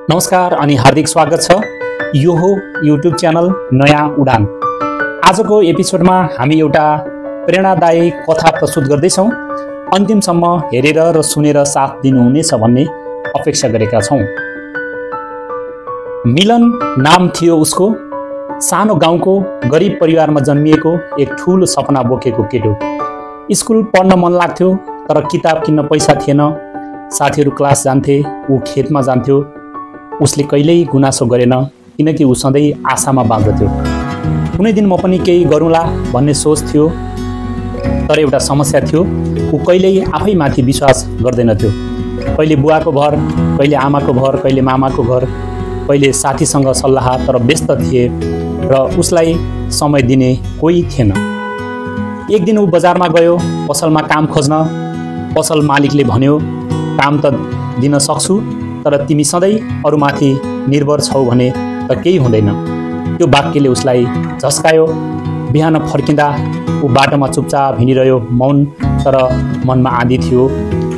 नमस्कार अनि हार्दिक स्वागत छ। यो हो युट्युब च्यानल नयाँ उडान। आजको एपिसोडमा हामी एउटा प्रेरणादायी कथा प्रस्तुत गर्दैछौँ। अन्तिमसम्म हेरेर र सुनेर साथ दिनुहुनेछ भन्ने अपेक्षा गरेका छौँ। मिलन नाम थियो उसको। सानो गाउँको गरिब परिवारमा जन्मिएको एक ठुलो सपना बोकेको केटो। स्कुल पढ्न मन लाग्थ्यो तर किताब किन्न पैसा थिएन। साथीहरू क्लास जान्थे, ऊ खेतमा जान्थ्यो। उसले कहिल्यै गुनासो गरेन किनकि ऊ सधैँ आशामा बाँध्थ्यो। कुनै दिन म पनि केही गरौँला भन्ने सोच थियो। तर एउटा समस्या थियो, ऊ कहिल्यै आफैमाथि विश्वास गर्दैनथ्यो। कहिले बुवाको घर, कहिले आमाको घर, कहिले मामाको घर, कहिले साथीसँग सल्लाह। तर व्यस्त थिए र उसलाई समय दिने कोही थिएन। एक दिन ऊ बजारमा गयो पसलमा काम खोज्न। पसल मालिकले भन्यो, काम त दिन सक्छु तर तिमी सधैँ अरूमाथि निर्भर छौ भने त केही हुँदैन। त्यो वाक्यले उसलाई झस्कायो। बिहान फर्किँदा ऊ बाटोमा चुपचाप हिँडिरह्यो, मौन तर मनमा आँधी थियो।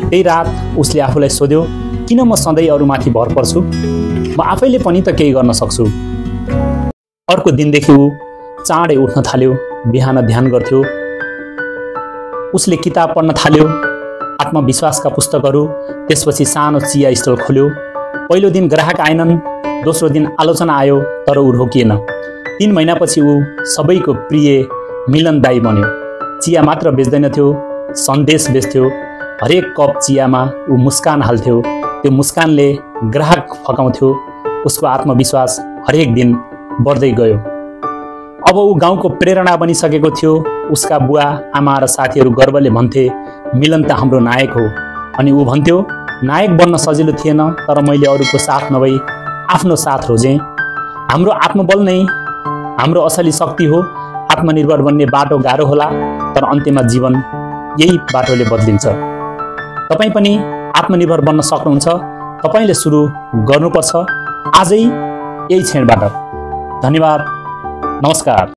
त्यही रात उसले आफूलाई सोध्यो, किन म सधैँ अरूमाथि भर पर्छु? म आफैले पनि त केही गर्न सक्छु। अर्को दिनदेखि ऊ चाँडै उठ्न थाल्यो, बिहान ध्यान गर्थ्यो। उसले किताब पढ्न थाल्यो, आत्मविश्वासका पुस्तकहरू। त्यसपछि सानो चिया स्टल खोल्यो। पहिलो दिन ग्राहक आएनन्, दोस्रो दिन आलोचना आयो तर ऊ रोकिएन। 3 महिनापछि ऊ सबैको प्रिय मिलन दाई बन्यो। चिया मात्र बेच्दैनथ्यो, सन्देश बेच्थ्यो। हरेक कप चियामा ऊ मुस्कान हाल्थ्यो। त्यो मुस्कानले ग्राहक फकाउँथ्यो। उसको आत्मविश्वास हरेक दिन बढ्दै गयो। अब ऊ गाउँको प्रेरणा बनिसकेको थियो। उसका बुवा आमा र साथीहरू गर्वले भन्थे, मिलन त हाम्रो नायक हो। अनि ऊ भन्थ्यो, नायक बन्न सजिलो थिएन तर मैले अरूको साथ नभई आफ्नो साथ रोजेँ। हाम्रो आत्मबल नै हाम्रो असली शक्ति हो। आत्मनिर्भर बन्ने बाटो गाह्रो होला तर अन्त्यमा जीवन यही बाटोले बदलिन्छ। तपाईँ पनि आत्मनिर्भर बन्न सक्नुहुन्छ। तपाईँले सुरु गर्नुपर्छ आजै यही क्षणबाट। धन्यवाद। नमस्कार।